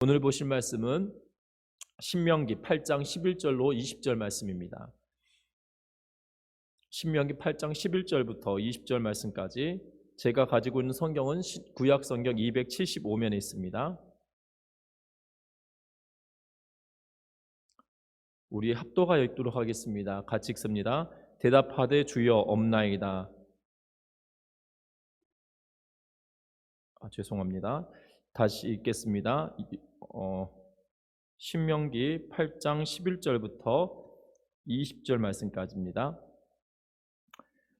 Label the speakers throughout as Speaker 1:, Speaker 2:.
Speaker 1: 오늘 보실 말씀은 신명기 8장 11절로 20절 말씀입니다. 신명기 8장 11절부터 20절 말씀까지 제가 가지고 있는 성경은 구약 성경 275면에 있습니다. 우리 합독하여 읽도록 하겠습니다. 같이 읽습니다. 대답하되 주여 없나이다. 죄송합니다. 다시 읽겠습니다. 신명기 8장 11절부터 20절 말씀까지입니다.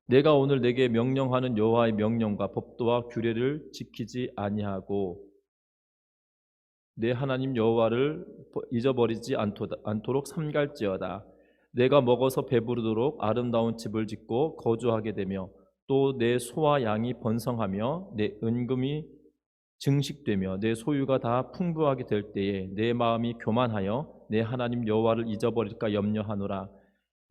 Speaker 1: 내가 오늘 내게 명령하는 여호와의 명령과 법도와 규례를 지키지 아니하고 내 하나님 여호와를 잊어버리지 않도록 삼갈지어다. 내가 먹어서 배부르도록 아름다운 집을 짓고 거주하게 되며 또 내 소와 양이 번성하며 내 은금이 증식되며 내 소유가 다 풍부하게 될 때에 내 마음이 교만하여 내 하나님 여호와를 잊어버릴까 염려하노라.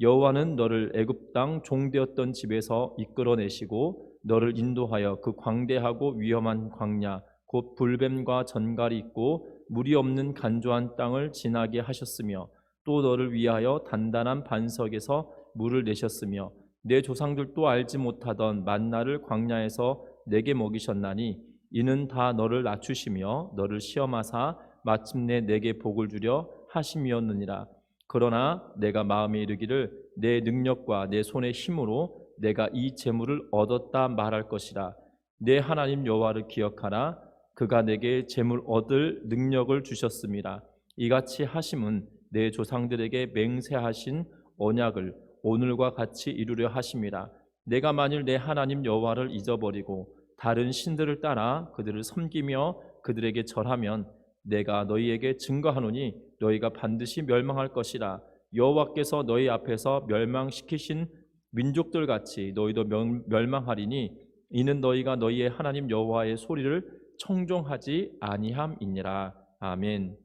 Speaker 1: 여호와는 너를 애굽 땅 종되었던 집에서 이끌어내시고 너를 인도하여 그 광대하고 위험한 광야 곧 불뱀과 전갈이 있고 물이 없는 간조한 땅을 지나게 하셨으며 또 너를 위하여 단단한 반석에서 물을 내셨으며 내 조상들도 알지 못하던 만나를 광야에서 내게 먹이셨나니 이는 다 너를 낮추시며 너를 시험하사 마침내 내게 복을 주려 하심이었느니라. 그러나 내가 마음에 이르기를 내 능력과 내 손의 힘으로 내가 이 재물을 얻었다 말할 것이라. 내 하나님 여호와를 기억하라. 그가 내게 재물 얻을 능력을 주셨음이라. 이같이 하심은 내 조상들에게 맹세하신 언약을 오늘과 같이 이루려 하심이라. 내가 만일 내 하나님 여호와를 잊어버리고 다른 신들을 따라 그들을 섬기며 그들에게 절하면 내가 너희에게 증거하노니 너희가 반드시 멸망할 것이라. 여호와께서 너희 앞에서 멸망시키신 민족들 같이 너희도 멸망하리니 이는 너희가 너희의 하나님 여호와의 소리를 청종하지 아니함이니라. 아멘.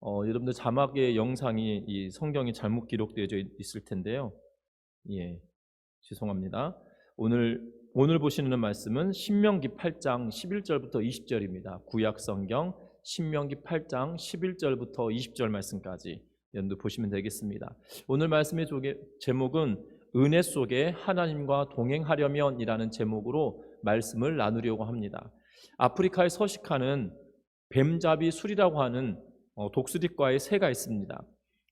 Speaker 1: 여러분들 자막의 영상이 이 성경이 잘못 기록되어져 있을 텐데요. 죄송합니다. 오늘 보시는 말씀은 신명기 8장 11절부터 20절입니다. 구약 성경 신명기 8장 11절부터 20절 말씀까지 연두 보시면 되겠습니다. 오늘 말씀의 제목은 은혜 속에 하나님과 동행하려면이라는 제목으로 말씀을 나누려고 합니다. 아프리카에 서식하는 뱀잡이 술이라고 하는 독수리과의 새가 있습니다.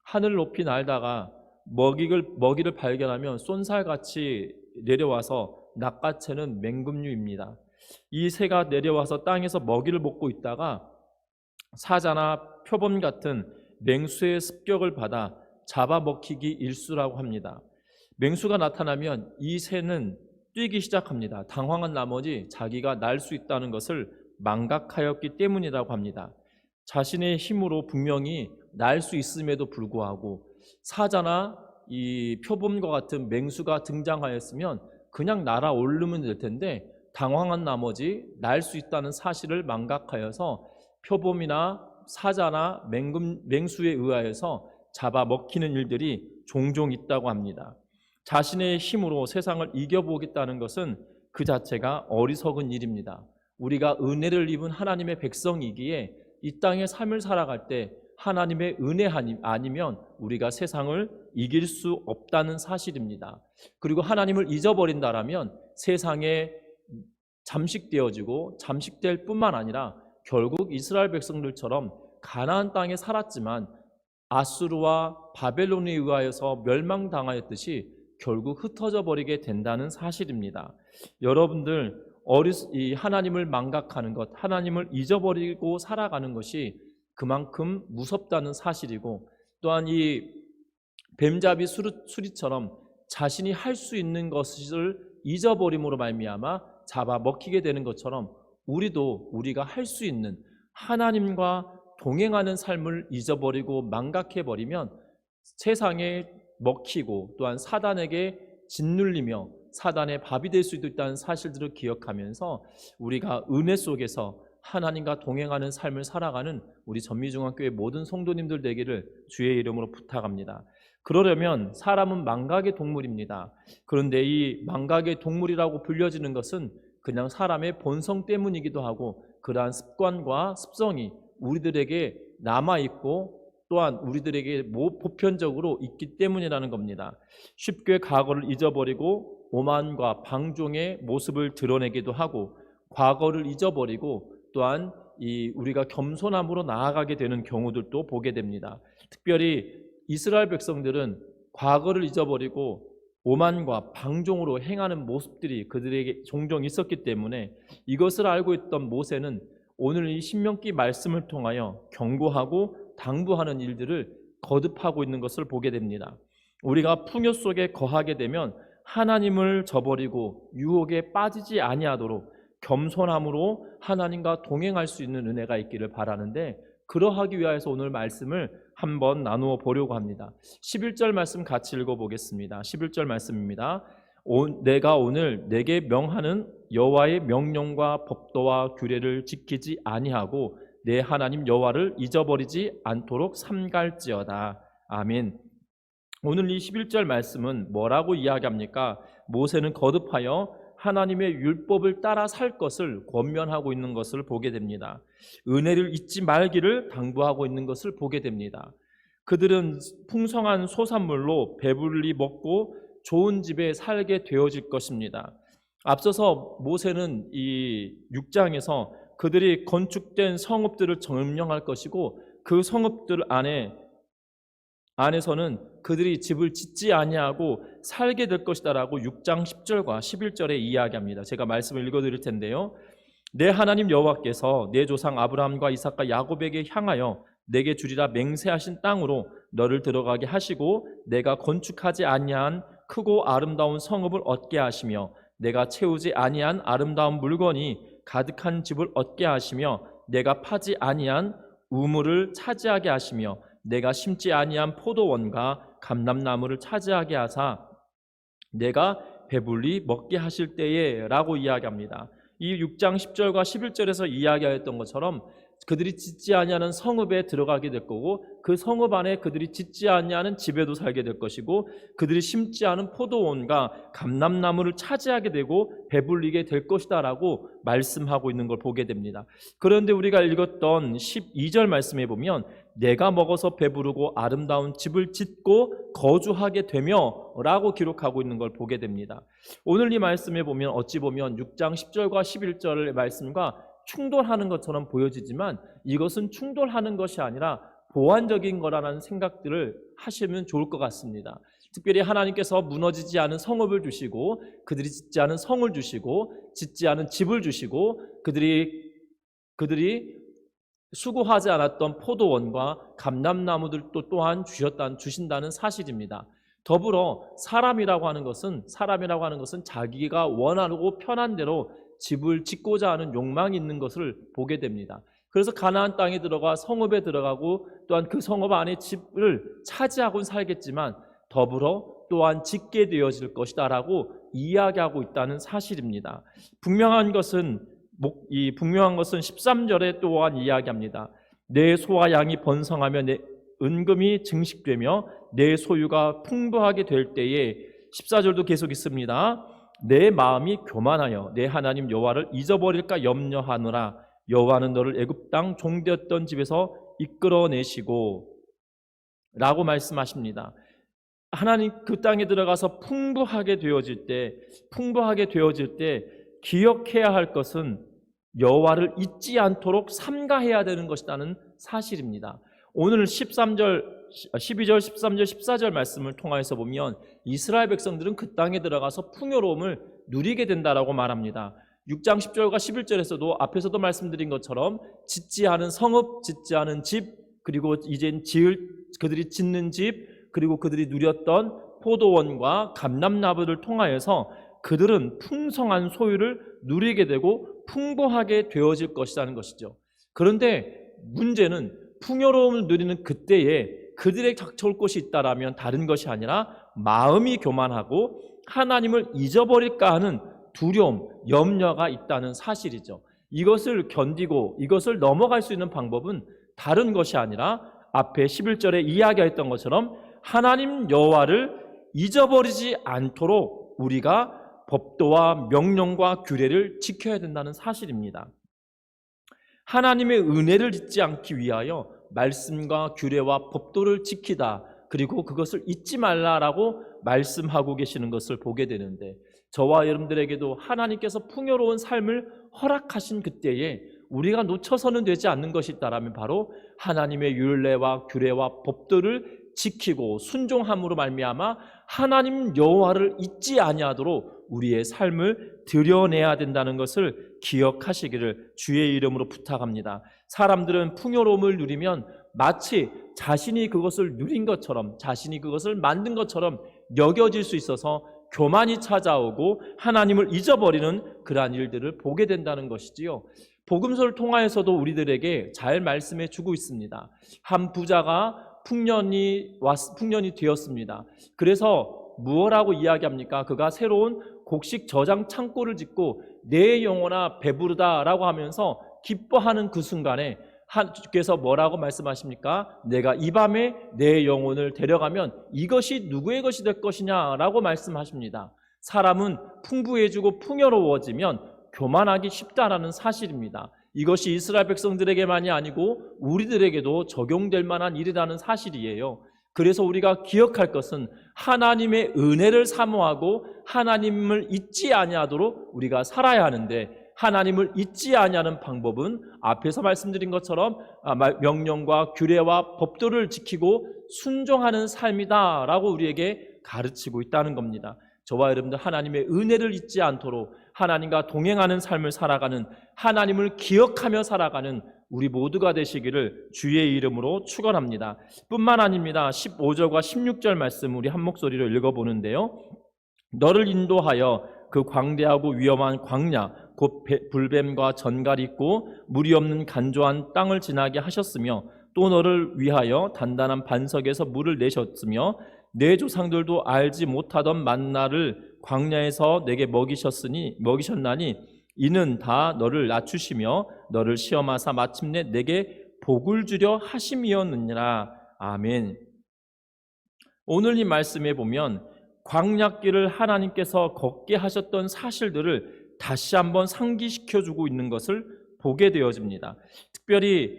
Speaker 1: 하늘 높이 날다가 먹이를 발견하면 쏜살같이 내려와서 낚아채는 맹금류입니다. 이 새가 내려와서 땅에서 먹이를 먹고 있다가 사자나 표범 같은 맹수의 습격을 받아 잡아먹히기 일쑤라고 합니다. 맹수가 나타나면 이 새는 뛰기 시작합니다. 당황한 나머지 자기가 날 수 있다는 것을 망각하였기 때문이라고 합니다. 자신의 힘으로 분명히 날 수 있음에도 불구하고 사자나 이 표범과 같은 맹수가 등장하였으면 그냥 날아오르면 될 텐데 당황한 나머지 날 수 있다는 사실을 망각하여서 표범이나 사자나 맹수에 의하여서 잡아먹히는 일들이 종종 있다고 합니다. 자신의 힘으로 세상을 이겨보겠다는 것은 그 자체가 어리석은 일입니다. 우리가 은혜를 입은 하나님의 백성이기에 이 땅의 삶을 살아갈 때 하나님의 은혜 아니면 우리가 세상을 이길 수 없다는 사실입니다. 그리고 하나님을 잊어버린다라면 세상에 잠식되어지고 잠식될 뿐만 아니라 결국 이스라엘 백성들처럼 가나안 땅에 살았지만 아수르와 바벨론에 의하여서 멸망당하였듯이 결국 흩어져 버리게 된다는 사실입니다. 여러분들 이 하나님을 망각하는 것, 하나님을 잊어버리고 살아가는 것이 그만큼 무섭다는 사실이고 또한 이 뱀잡이 수리처럼 자신이 할 수 있는 것을 잊어버림으로 말미암아 잡아먹히게 되는 것처럼 우리가 할 수 있는 하나님과 동행하는 삶을 잊어버리고 망각해버리면 세상에 먹히고 또한 사단에게 짓눌리며 사단의 밥이 될 수도 있다는 사실들을 기억하면서 우리가 은혜 속에서 하나님과 동행하는 삶을 살아가는 우리 전미중앙교회 모든 성도님들 되기를 주의 이름으로 부탁합니다. 그러려면 사람은 망각의 동물입니다. 그런데 이 망각의 동물이라고 불려지는 것은 그냥 사람의 본성 때문이기도 하고 그러한 습관과 습성이 우리들에게 남아있고 또한 우리들에게 보편적으로 있기 때문이라는 겁니다. 쉽게 과거를 잊어버리고 오만과 방종의 모습을 드러내기도 하고 과거를 잊어버리고 또한 우리가 겸손함으로 나아가게 되는 경우들도 보게 됩니다. 특별히 이스라엘 백성들은 과거를 잊어버리고 오만과 방종으로 행하는 모습들이 그들에게 종종 있었기 때문에 이것을 알고 있던 모세는 오늘 이 신명기 말씀을 통하여 경고하고 당부하는 일들을 거듭하고 있는 것을 보게 됩니다. 우리가 풍요 속에 거하게 되면 하나님을 저버리고 유혹에 빠지지 아니하도록 겸손함으로 하나님과 동행할 수 있는 은혜가 있기를 바라는데, 그러하기 위해서 오늘 말씀을 한번 나누어 보려고 합니다. 11절 말씀 같이 읽어보겠습니다. 11절 말씀입니다. 내가 오늘 내게 명하는 여호와의 명령과 법도와 규례를 지키지 아니하고 내 하나님 여호와를 잊어버리지 않도록 삼갈지어다. 아멘. 오늘 이 11절 말씀은 뭐라고 이야기합니까? 모세는 거듭하여 하나님의 율법을 따라 살 것을 권면하고 있는 것을 보게 됩니다. 은혜를 잊지 말기를 당부하고 있는 것을 보게 됩니다. 그들은 풍성한 소산물로 배불리 먹고 좋은 집에 살게 되어질 것입니다. 앞서서 모세는 이 6장에서 그들이 건축된 성읍들을 점령할 것이고 그 성읍들 안에서는 그들이 집을 짓지 아니하고 살게 될 것이다라고 6장 10절과 11절에 이야기합니다. 제가 말씀을 읽어드릴 텐데요. 내 하나님 여호와께서 내 조상 아브라함과 이삭과 야곱에게 향하여 내게 주리라 맹세하신 땅으로 너를 들어가게 하시고 내가 건축하지 아니한 크고 아름다운 성읍을 얻게 하시며 내가 채우지 아니한 아름다운 물건이 가득한 집을 얻게 하시며 내가 파지 아니한 우물을 차지하게 하시며 내가 심지 아니한 포도원과 감람나무를 차지하게 하사 내가 배불리 먹게 하실 때에 라고 이야기합니다. 이 6장 10절과 11절에서 이야기하였던 것처럼 그들이 짓지 아니하는 성읍에 들어가게 될 거고 그 성읍 안에 그들이 짓지 아니하는 집에도 살게 될 것이고 그들이 심지 않은 포도원과 감람나무를 차지하게 되고 배불리게 될 것이다 라고 말씀하고 있는 걸 보게 됩니다. 그런데 우리가 읽었던 12절 말씀에 보면 내가 먹어서 배부르고 아름다운 집을 짓고 거주하게 되며 라고 기록하고 있는 걸 보게 됩니다. 오늘 이 말씀에 보면 어찌 보면 6장 10절과 11절의 말씀과 충돌하는 것처럼 보여지지만 이것은 충돌하는 것이 아니라 보완적인 거라는 생각들을 하시면 좋을 것 같습니다. 특별히 하나님께서 무너지지 않은 성읍을 주시고 그들이 짓지 않은 성을 주시고 짓지 않은 집을 주시고 그들이 수고하지 않았던 포도원과 감람나무들도 또한 주신다는 사실입니다. 더불어 사람이라고 하는 것은 자기가 원하고 편한 대로 집을 짓고자 하는 욕망이 있는 것을 보게 됩니다. 그래서 가나안 땅에 들어가 성읍에 들어가고 또한 그 성읍 안에 집을 차지하고는 살겠지만 더불어 또한 짓게 되어질 것이다 라고 이야기하고 있다는 사실입니다. 분명한 것은 13절에 또한 이야기합니다. 내 소와 양이 번성하며 내 은금이 증식되며 내 소유가 풍부하게 될 때에 14절도 계속 있습니다. 내 마음이 교만하여 내 하나님 여호와를 잊어버릴까 염려하노라. 여호와는 너를 애굽 땅 종되었던 집에서 이끌어내시고 라고 말씀하십니다. 하나님 그 땅에 들어가서 풍부하게 되어질 때 기억해야 할 것은 여호와를 잊지 않도록 삼가해야 되는 것이라는 사실입니다. 오늘 12절, 13절, 14절 말씀을 통해서 보면 이스라엘 백성들은 그 땅에 들어가서 풍요로움을 누리게 된다라고 말합니다. 6장 10절과 11절에서도 앞에서도 말씀드린 것처럼 짓지 않은 성읍, 짓지 않은 집, 그리고 이젠 그들이 짓는 집, 그리고 그들이 누렸던 포도원과 감람나무를 통하여서 그들은 풍성한 소유를 누리게 되고 풍부하게 되어질 것이라는 것이죠. 그런데 문제는 풍요로움을 누리는 그때에 그들에게 닥쳐올 것이 있다라면 다른 것이 아니라 마음이 교만하고 하나님을 잊어버릴까 하는 두려움, 염려가 있다는 사실이죠. 이것을 견디고 이것을 넘어갈 수 있는 방법은 다른 것이 아니라 앞에 11절에 이야기했던 것처럼 하나님 여호와를 잊어버리지 않도록 우리가 법도와 명령과 규례를 지켜야 된다는 사실입니다. 하나님의 은혜를 잊지 않기 위하여 말씀과 규례와 법도를 지키다, 그리고 그것을 잊지 말라라고 말씀하고 계시는 것을 보게 되는데, 저와 여러분들에게도 하나님께서 풍요로운 삶을 허락하신 그때에 우리가 놓쳐서는 되지 않는 것이 있다라면 바로 하나님의 율례와 규례와 법도를 지키고 순종함으로 말미암아 하나님 여호와를 잊지 아니하도록 우리의 삶을 드러내야 된다는 것을 기억하시기를 주의 이름으로 부탁합니다. 사람들은 풍요로움을 누리면 마치 자신이 그것을 누린 것처럼, 자신이 그것을 만든 것처럼 여겨질 수 있어서 교만이 찾아오고 하나님을 잊어버리는 그러한 일들을 보게 된다는 것이지요. 복음서를 통하여서도 우리들에게 잘 말씀해 주고 있습니다. 한 부자가 풍년이 되었습니다. 그래서 무엇라고 이야기합니까? 그가 새로운 곡식 저장 창고를 짓고 내 영혼아 배부르다라고 하면서 기뻐하는 그 순간에 주께서 뭐라고 말씀하십니까? 내가 이 밤에 내 영혼을 데려가면 이것이 누구의 것이 될 것이냐라고 말씀하십니다. 사람은 풍부해지고 풍요로워지면 교만하기 쉽다라는 사실입니다. 이것이 이스라엘 백성들에게만이 아니고 우리들에게도 적용될 만한 일이라는 사실이에요. 그래서 우리가 기억할 것은 하나님의 은혜를 사모하고 하나님을 잊지 아니하도록 우리가 살아야 하는데, 하나님을 잊지 아니하는 방법은 앞에서 말씀드린 것처럼 명령과 규례와 법도를 지키고 순종하는 삶이다라고 우리에게 가르치고 있다는 겁니다. 저와 여러분들 하나님의 은혜를 잊지 않도록 하나님과 동행하는 삶을 살아가는, 하나님을 기억하며 살아가는 우리 모두가 되시기를 주의 이름으로 축원합니다. 뿐만 아닙니다. 15절과 16절 말씀 우리 한 목소리로 읽어보는데요. 너를 인도하여 그 광대하고 위험한 광야 곧 불뱀과 전갈이 있고 물이 없는 간조한 땅을 지나게 하셨으며, 또 너를 위하여 단단한 반석에서 물을 내셨으며 내 조상들도 알지 못하던 만나를 광야에서 내게 먹이셨나니 이는 다 너를 낮추시며 너를 시험하사 마침내 내게 복을 주려 하심이었느니라. 아멘. 오늘 이 말씀에 보면 광야길을 하나님께서 걷게 하셨던 사실들을 다시 한번 상기시켜주고 있는 것을 보게 되어집니다. 특별히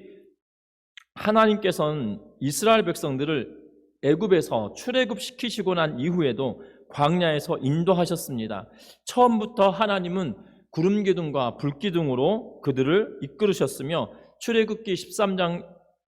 Speaker 1: 하나님께서는 이스라엘 백성들을 애굽에서 출애굽시키시고 난 이후에도 광야에서 인도하셨습니다. 처음부터 하나님은 구름기둥과 불기둥으로 그들을 이끌으셨으며, 출애굽기 13장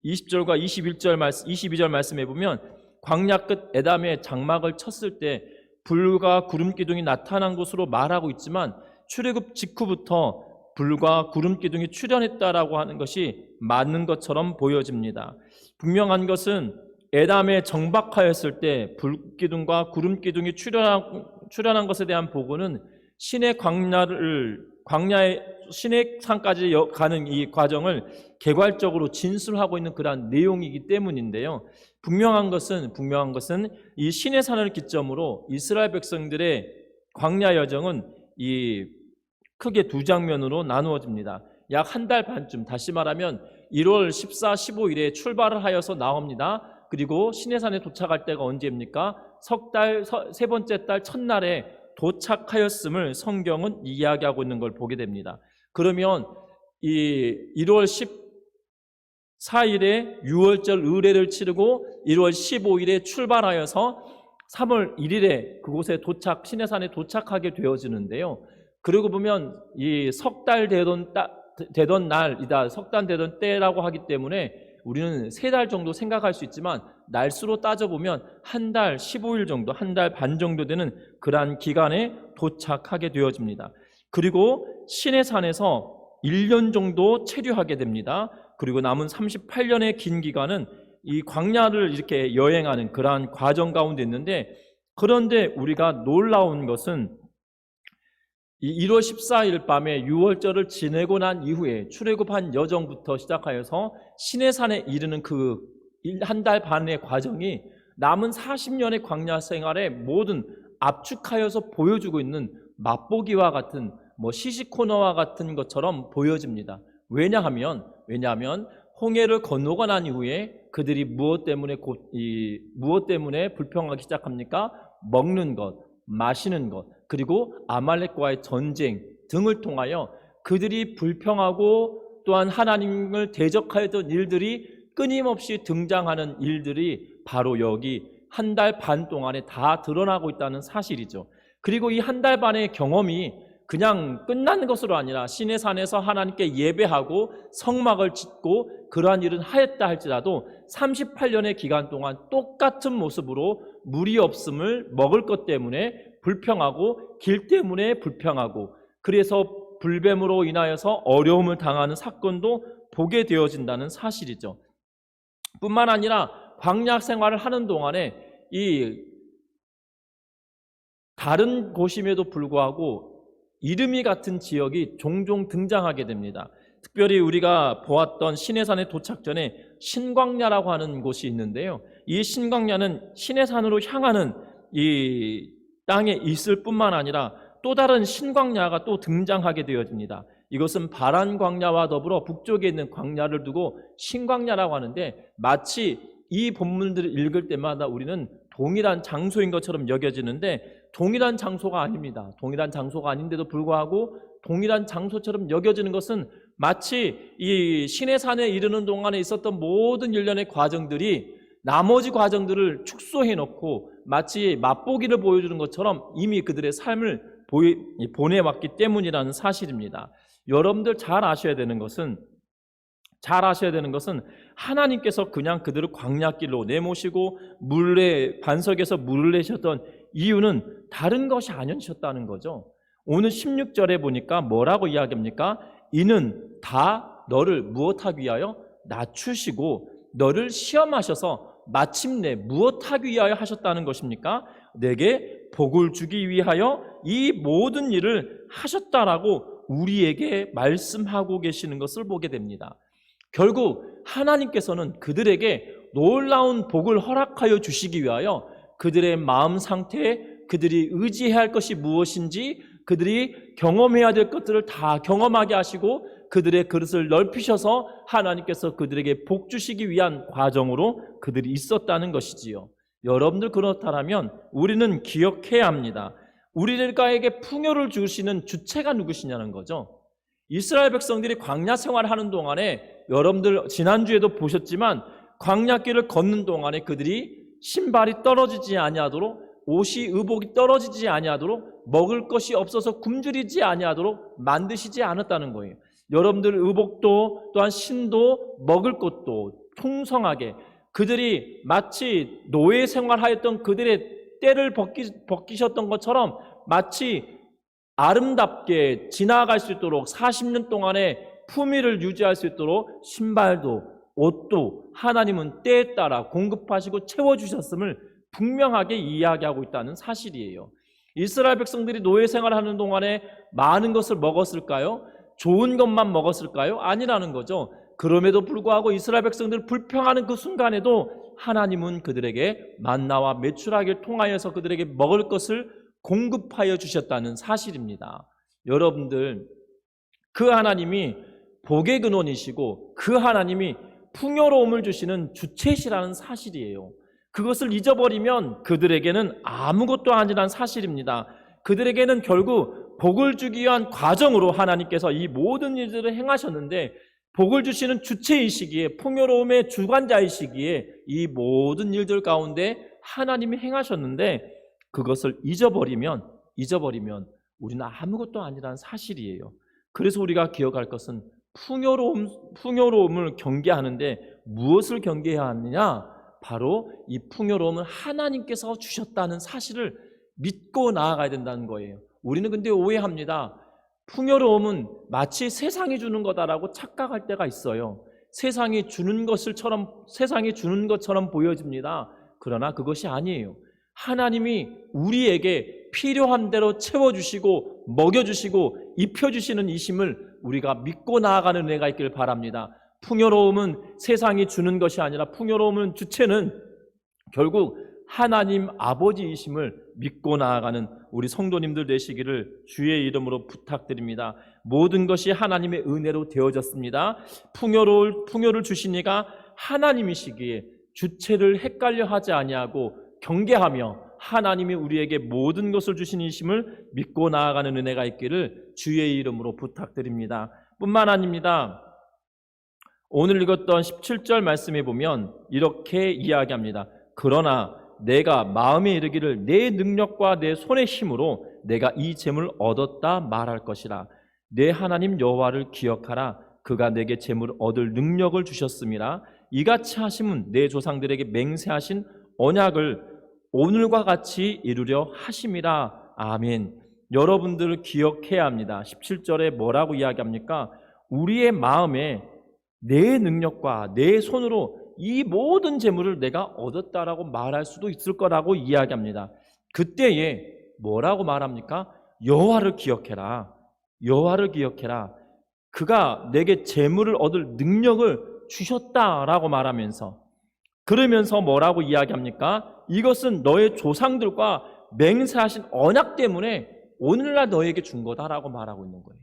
Speaker 1: 20절과 22절 말씀해 보면 광야 끝 에담의 장막을 쳤을 때 불과 구름기둥이 나타난 것으로 말하고 있지만 출애굽 직후부터 불과 구름기둥이 출현했다라고 하는 것이 맞는 것처럼 보여집니다. 분명한 것은 에담에 정박하였을 때 불기둥과 구름기둥이 출현한 것에 대한 보고는 신의 광야의 신의 산까지 가는 이 과정을 개괄적으로 진술하고 있는 그러한 내용이기 때문인데요. 분명한 것은 이 신의 산을 기점으로 이스라엘 백성들의 광야 여정은 이 크게 두 장면으로 나누어집니다. 약 한 달 반쯤, 다시 말하면 1월 14, 15일에 출발을 하여서 나옵니다. 그리고 시내산에 도착할 때가 언제입니까? 세 번째 달 첫날에 도착하였음을 성경은 이야기하고 있는 걸 보게 됩니다. 그러면 이 1월 14일에 유월절 의례를 치르고 1월 15일에 출발하여서 3월 1일에 그곳에 시내산에 도착하게 되어지는데요. 그러고 보면 이 석 달 되던 날이다, 석달 되던 때라고 하기 때문에 우리는 3달 정도 생각할 수 있지만 날수로 따져보면 한 달 15일 정도, 한 달 반 정도 되는 그러한 기간에 도착하게 되어집니다. 그리고 시내산에서 1년 정도 체류하게 됩니다. 그리고 남은 38년의 긴 기간은 이 광야를 이렇게 여행하는 그러한 과정 가운데 있는데, 그런데 우리가 놀라운 것은 이 1월 14일 밤에 유월절을 지내고 난 이후에 출애굽한 여정부터 시작하여서 시내산에 이르는 그 한 달 반의 과정이 남은 40년의 광야 생활의 모든 압축하여서 보여주고 있는 맛보기와 같은 시식 코너와 같은 것처럼 보여집니다. 왜냐하면 홍해를 건너고 난 이후에 그들이 무엇 때문에 불평하기 시작합니까? 먹는 것, 마시는 것, 그리고 아말렉과의 전쟁 등을 통하여 그들이 불평하고 또한 하나님을 대적하였던 일들이 끊임없이 등장하는 일들이 바로 여기 한 달 반 동안에 다 드러나고 있다는 사실이죠. 그리고 이 한 달 반의 경험이 그냥 끝난 것으로 아니라 시내산에서 하나님께 예배하고 성막을 짓고 그러한 일은 하였다 할지라도 38년의 기간 동안 똑같은 모습으로 물이 없음을 먹을 것 때문에 불평하고 길 때문에 불평하고 그래서 불뱀으로 인하여서 어려움을 당하는 사건도 보게 되어진다는 사실이죠. 뿐만 아니라 광야 생활을 하는 동안에 이 다른 곳임에도 불구하고 이름이 같은 지역이 종종 등장하게 됩니다. 특별히 우리가 보았던 시내산에 도착 전에 신광야라고 하는 곳이 있는데요. 이 신광야는 시내산으로 향하는 이 땅에 있을 뿐만 아니라 또 다른 신광야가 또 등장하게 되어집니다. 이것은 바란 광야와 더불어 북쪽에 있는 광야를 두고 신광야라고 하는데 마치 이 본문들을 읽을 때마다 우리는 동일한 장소인 것처럼 여겨지는데 동일한 장소가 아닙니다. 동일한 장소가 아닌데도 불구하고 동일한 장소처럼 여겨지는 것은 마치 이 시내산에 이르는 동안에 있었던 모든 일련의 과정들이 나머지 과정들을 축소해 놓고 마치 맛보기를 보여주는 것처럼 이미 그들의 삶을 보내왔기 때문이라는 사실입니다. 여러분들 잘 아셔야 되는 것은 하나님께서 그냥 그들을 광야길로 내모시고 반석에서 물을 내셨던 이유는 다른 것이 아니셨다는 거죠. 오늘 16절에 보니까 뭐라고 이야기합니까? 이는 다 너를 무엇하기 위하여 낮추시고 너를 시험하셔서 마침내 무엇하기 위하여 하셨다는 것입니까? 내게 복을 주기 위하여 이 모든 일을 하셨다라고 우리에게 말씀하고 계시는 것을 보게 됩니다. 결국 하나님께서는 그들에게 놀라운 복을 허락하여 주시기 위하여 그들의 마음 상태에 그들이 의지해야 할 것이 무엇인지 그들이 경험해야 될 것들을 다 경험하게 하시고 그들의 그릇을 넓히셔서 하나님께서 그들에게 복 주시기 위한 과정으로 그들이 있었다는 것이지요. 여러분들 그렇다면 우리는 기억해야 합니다. 우리들에게 풍요를 주시는 주체가 누구시냐는 거죠. 이스라엘 백성들이 광야 생활을 하는 동안에 여러분들 지난주에도 보셨지만 광야길을 걷는 동안에 그들이 신발이 떨어지지 아니하도록 옷이 의복이 떨어지지 아니하도록 먹을 것이 없어서 굶주리지 아니하도록 만드시지 않았다는 거예요. 여러분들 의복도 또한 신도 먹을 것도 풍성하게 그들이 마치 노예 생활하였던 그들의 때를 벗기셨던 것처럼 마치 아름답게 지나갈 수 있도록 40년 동안의 품위를 유지할 수 있도록 신발도 옷도 하나님은 때에 따라 공급하시고 채워주셨음을 분명하게 이야기하고 있다는 사실이에요. 이스라엘 백성들이 노예 생활하는 동안에 많은 것을 먹었을까요? 좋은 것만 먹었을까요? 아니라는 거죠. 그럼에도 불구하고 이스라엘 백성들을 불평하는 그 순간에도 하나님은 그들에게 만나와 메추라기를 통하여서 그들에게 먹을 것을 공급하여 주셨다는 사실입니다. 여러분들 그 하나님이 복의 근원이시고 그 하나님이 풍요로움을 주시는 주체시라는 사실이에요. 그것을 잊어버리면 그들에게는 아무것도 아니란 사실입니다. 그들에게는 결국 복을 주기 위한 과정으로 하나님께서 이 모든 일들을 행하셨는데 복을 주시는 주체이시기에 풍요로움의 주관자이시기에 이 모든 일들 가운데 하나님이 행하셨는데 그것을 잊어버리면 우리는 아무것도 아니라는 사실이에요. 그래서 우리가 기억할 것은 풍요로움을 경계하는데 무엇을 경계해야 하느냐? 바로 이 풍요로움은 하나님께서 주셨다는 사실을 믿고 나아가야 된다는 거예요. 우리는 근데 오해합니다. 풍요로움은 마치 세상이 주는 거다라고 착각할 때가 있어요. 세상이 주는 것처럼 보여집니다. 그러나 그것이 아니에요. 하나님이 우리에게 필요한 대로 채워주시고 먹여주시고 입혀주시는 이심을 우리가 믿고 나아가는 은혜가 있기를 바랍니다. 풍요로움은 세상이 주는 것이 아니라 풍요로움은 주체는 결국 하나님 아버지이심을 믿고 나아가는 우리 성도님들 되시기를 주의 이름으로 부탁드립니다. 모든 것이 하나님의 은혜로 되어졌습니다. 풍요를 주신 이가 하나님이시기에 주체를 헷갈려 하지 아니하고 경계하며 하나님이 우리에게 모든 것을 주신 이심을 믿고 나아가는 은혜가 있기를 주의 이름으로 부탁드립니다. 뿐만 아닙니다. 오늘 읽었던 17절 말씀에 보면 이렇게 이야기합니다. 그러나 내가 마음에 이르기를 내 능력과 내 손의 힘으로 내가 이 재물을 얻었다 말할 것이라. 내 하나님 여호와를 기억하라. 그가 내게 재물을 얻을 능력을 주셨음이라. 이같이 하심은 내 조상들에게 맹세하신 언약을 오늘과 같이 이루려 하심이라. 아멘. 여러분들을 기억해야 합니다. 17절에 뭐라고 이야기합니까? 우리의 마음에 내 능력과 내 손으로 이 모든 재물을 내가 얻었다라고 말할 수도 있을 거라고 이야기합니다. 그때에 뭐라고 말합니까? 여호와를 기억해라. 여호와를 기억해라. 그가 내게 재물을 얻을 능력을 주셨다라고 말하면서, 그러면서 뭐라고 이야기합니까? 이것은 너의 조상들과 맹세하신 언약 때문에 오늘날 너에게 준 거다라고 말하고 있는 거예요.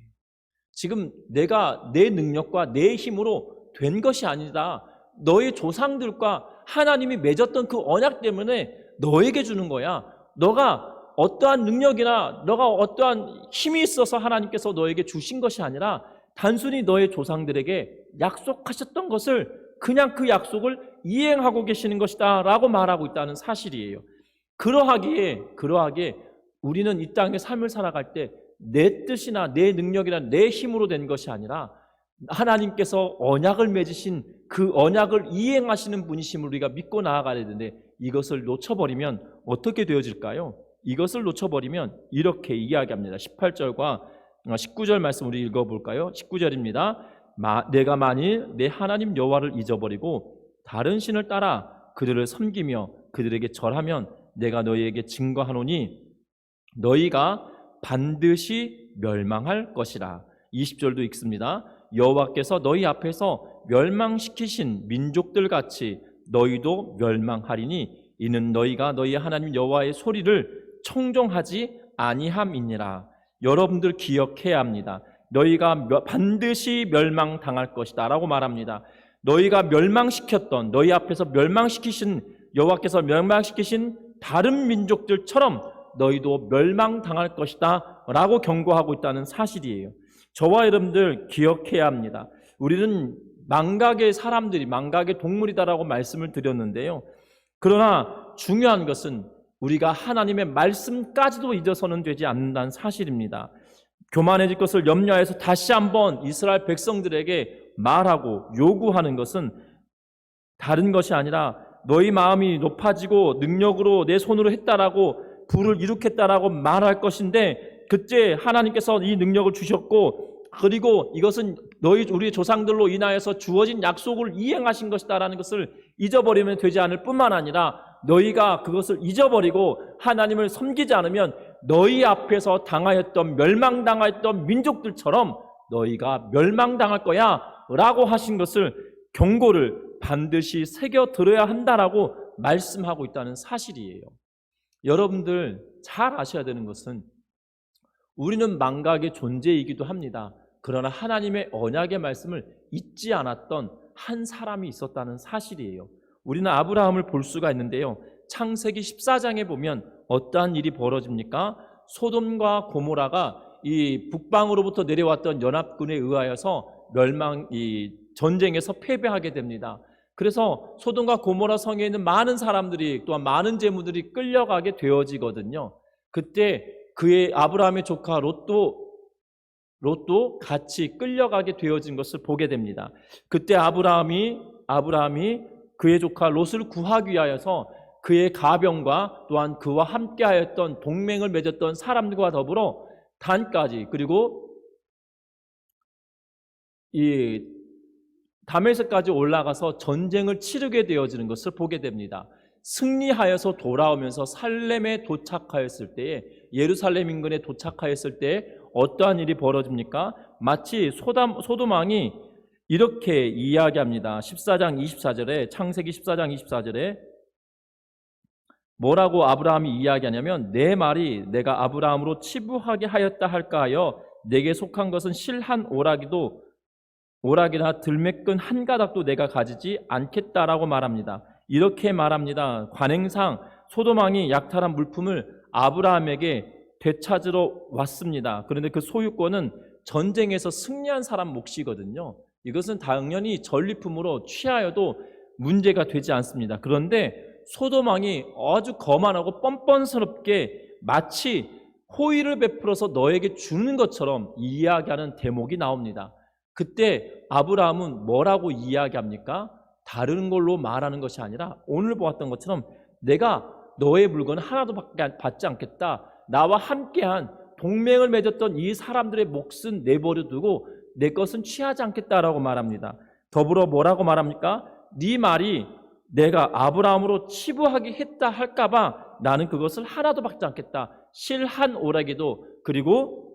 Speaker 1: 지금 내가 내 능력과 내 힘으로 된 것이 아니다. 너의 조상들과 하나님이 맺었던 그 언약 때문에 너에게 주는 거야. 너가 어떠한 능력이나 너가 어떠한 힘이 있어서 하나님께서 너에게 주신 것이 아니라 단순히 너의 조상들에게 약속하셨던 것을 그냥 그 약속을 이행하고 계시는 것이다 라고 말하고 있다는 사실이에요. 그러하기에 우리는 이 땅의 삶을 살아갈 때 내 뜻이나 내 능력이나 내 힘으로 된 것이 아니라 하나님께서 언약을 맺으신 그 언약을 이행하시는 분이심을 우리가 믿고 나아가야 되는데, 이것을 놓쳐버리면 어떻게 되어질까요? 이것을 놓쳐버리면 이렇게 이야기합니다. 18절과 19절 말씀 우리 읽어볼까요? 19절입니다. 내가 만일 내 하나님 여호와를 잊어버리고 다른 신을 따라 그들을 섬기며 그들에게 절하면 내가 너희에게 증거하노니 너희가 반드시 멸망할 것이라. 20절도 읽습니다. 여호와께서 너희 앞에서 멸망시키신 민족들 같이 너희도 멸망하리니 이는 너희가 너희 하나님 여호와의 소리를 청종하지 아니함이니라. 여러분들 기억해야 합니다. 너희가 반드시 멸망당할 것이다 라고 말합니다. 너희가 멸망시켰던, 너희 앞에서 멸망시키신, 여호와께서 멸망시키신 다른 민족들처럼 너희도 멸망당할 것이다 라고 경고하고 있다는 사실이에요. 저와 여러분들 기억해야 합니다. 우리는 망각의 사람들이, 망각의 동물이다라고 말씀을 드렸는데요. 그러나 중요한 것은 우리가 하나님의 말씀까지도 잊어서는 되지 않는다는 사실입니다. 교만해질 것을 염려해서 다시 한번 이스라엘 백성들에게 말하고 요구하는 것은 다른 것이 아니라 너희 마음이 높아지고 능력으로 내 손으로 했다라고 부를 일으켰다라고 말할 것인데, 그때 하나님께서 이 능력을 주셨고 그리고 이것은 우리 조상들로 인하여서 주어진 약속을 이행하신 것이다라는 것을 잊어버리면 되지 않을 뿐만 아니라 너희가 그것을 잊어버리고 하나님을 섬기지 않으면 너희 앞에서 당하였던, 멸망당하였던 민족들처럼 너희가 멸망당할 거야 라고 하신 것을, 경고를 반드시 새겨 들어야 한다라고 말씀하고 있다는 사실이에요. 여러분들 잘 아셔야 되는 것은 우리는 망각의 존재이기도 합니다. 그러나 하나님의 언약의 말씀을 잊지 않았던 한 사람이 있었다는 사실이에요. 우리는 아브라함을 볼 수가 있는데요. 창세기 14장에 보면 어떠한 일이 벌어집니까? 소돔과 고모라가 이 북방으로부터 내려왔던 연합군에 의하여서 전쟁에서 패배하게 됩니다. 그래서 소돔과 고모라 성에 있는 많은 사람들이, 또한 많은 재물들이 끌려가게 되어지거든요. 그때 그의 아브라함의 조카 롯도 같이 끌려가게 되어진 것을 보게 됩니다. 그때 아브라함이 그의 조카 롯을 구하기 위하여서 그의 가병과 또한 그와 함께하였던 동맹을 맺었던 사람들과 더불어 단까지, 그리고 이 다메섹까지 올라가서 전쟁을 치르게 되어지는 것을 보게 됩니다. 승리하여서 돌아오면서 살렘에 도착하였을 때에, 예루살렘 인근에 도착하였을 때에 어떠한 일이 벌어집니까? 마치 소돔 왕이 이렇게 이야기합니다. 14장 24절에, 창세기 14장 24절에 뭐라고 아브라함이 이야기하냐면, 내 말이 내가 아브라함으로 치부하게 하였다 할까 하여 내게 속한 것은 실 한 오락이나 들매끈 한 가닥도 내가 가지지 않겠다라고 말합니다. 이렇게 말합니다. 관행상 소돔 왕이 약탈한 물품을 아브라함에게 되찾으러 왔습니다. 그런데 그 소유권은 전쟁에서 승리한 사람 몫이거든요. 이것은 당연히 전리품으로 취하여도 문제가 되지 않습니다. 그런데 소돔 왕이 아주 거만하고 뻔뻔스럽게 마치 호의를 베풀어서 너에게 주는 것처럼 이야기하는 대목이 나옵니다. 그때 아브라함은 뭐라고 이야기합니까? 다른 걸로 말하는 것이 아니라 오늘 보았던 것처럼 내가 너의 물건 하나도 받지 않겠다. 나와 함께한 동맹을 맺었던 이 사람들의 몫은 내버려 두고 내 것은 취하지 않겠다라고 말합니다. 더불어 뭐라고 말합니까? 네 말이 내가 아브라함으로 치부하게 했다 할까봐 나는 그것을 하나도 받지 않겠다. 실 한 오라기도 그리고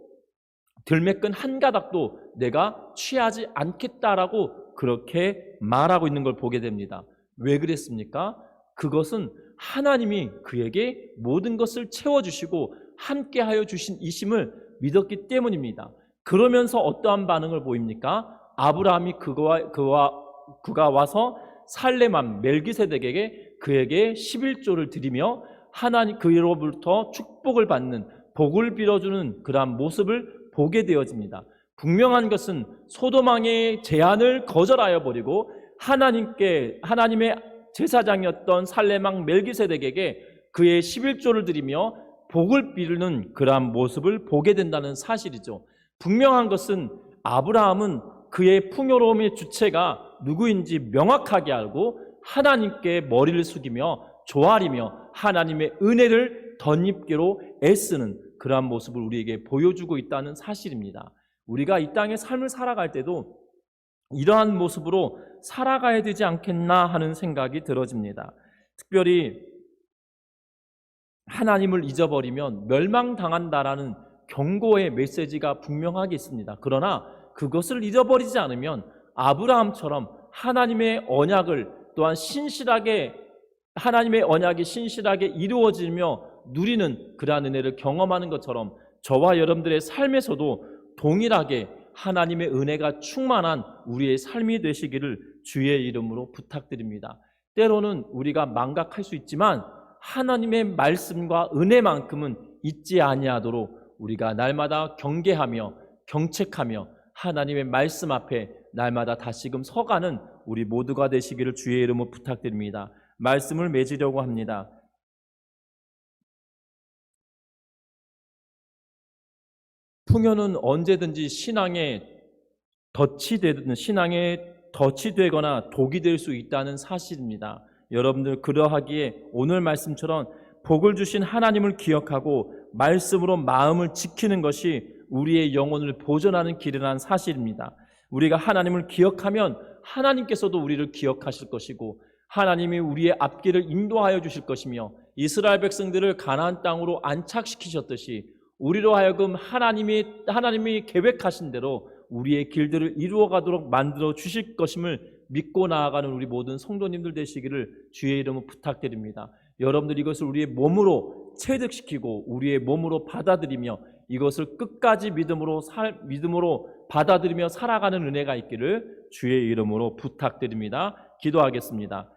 Speaker 1: 들매끈 한 가닥도 내가 취하지 않겠다라고 그렇게 말하고 있는 걸 보게 됩니다. 왜 그랬습니까? 그것은 하나님이 그에게 모든 것을 채워주시고 함께하여 주신 이심을 믿었기 때문입니다. 그러면서 어떠한 반응을 보입니까? 아브라함이 그가 와서 살렘 멜기세덱에게 그에게 11조를 드리며 하나님 그로부터 축복을 받는 복을 빌어주는 그러한 모습을 보게 되어집니다. 분명한 것은 소돔 왕의 제안을 거절하여 버리고 하나님의 제사장이었던 살렘 왕 멜기세덱에게 그의 11조를 드리며 복을 빌는 그러한 모습을 보게 된다는 사실이죠. 분명한 것은 아브라함은 그의 풍요로움의 주체가 누구인지 명확하게 알고 하나님께 머리를 숙이며 조아리며 하나님의 은혜를 덧입기로 애쓰는 그러한 모습을 우리에게 보여주고 있다는 사실입니다. 우리가 이 땅의 삶을 살아갈 때도 이러한 모습으로 살아가야 되지 않겠나 하는 생각이 들어집니다. 특별히 하나님을 잊어버리면 멸망당한다라는 경고의 메시지가 분명하게 있습니다. 그러나 그것을 잊어버리지 않으면 아브라함처럼 하나님의 언약을 또한 하나님의 언약이 신실하게 이루어지며 누리는 그러한 은혜를 경험하는 것처럼 저와 여러분들의 삶에서도 동일하게 하나님의 은혜가 충만한 우리의 삶이 되시기를 주의 이름으로 부탁드립니다. 때로는 우리가 망각할 수 있지만 하나님의 말씀과 은혜만큼은 잊지 아니하도록 우리가 날마다 경계하며 경책하며 하나님의 말씀 앞에 날마다 다시금 서가는 우리 모두가 되시기를 주의 이름으로 부탁드립니다. 말씀을 맺으려고 합니다. 풍요는 언제든지 신앙의 덫이 되거나 독이 될 수 있다는 사실입니다. 여러분들 그러하기에 오늘 말씀처럼 복을 주신 하나님을 기억하고 말씀으로 마음을 지키는 것이 우리의 영혼을 보존하는 길이라는 사실입니다. 우리가 하나님을 기억하면 하나님께서도 우리를 기억하실 것이고 하나님이 우리의 앞길을 인도하여 주실 것이며 이스라엘 백성들을 가나안 땅으로 안착시키셨듯이 우리로 하여금 하나님이 계획하신 대로 우리의 길들을 이루어가도록 만들어 주실 것임을 믿고 나아가는 우리 모든 성도님들 되시기를 주의 이름으로 부탁드립니다. 여러분들 이것을 우리의 몸으로 체득시키고 우리의 몸으로 받아들이며 이것을 끝까지 믿음으로 받아들이며 살아가는 은혜가 있기를 주의 이름으로 부탁드립니다. 기도하겠습니다.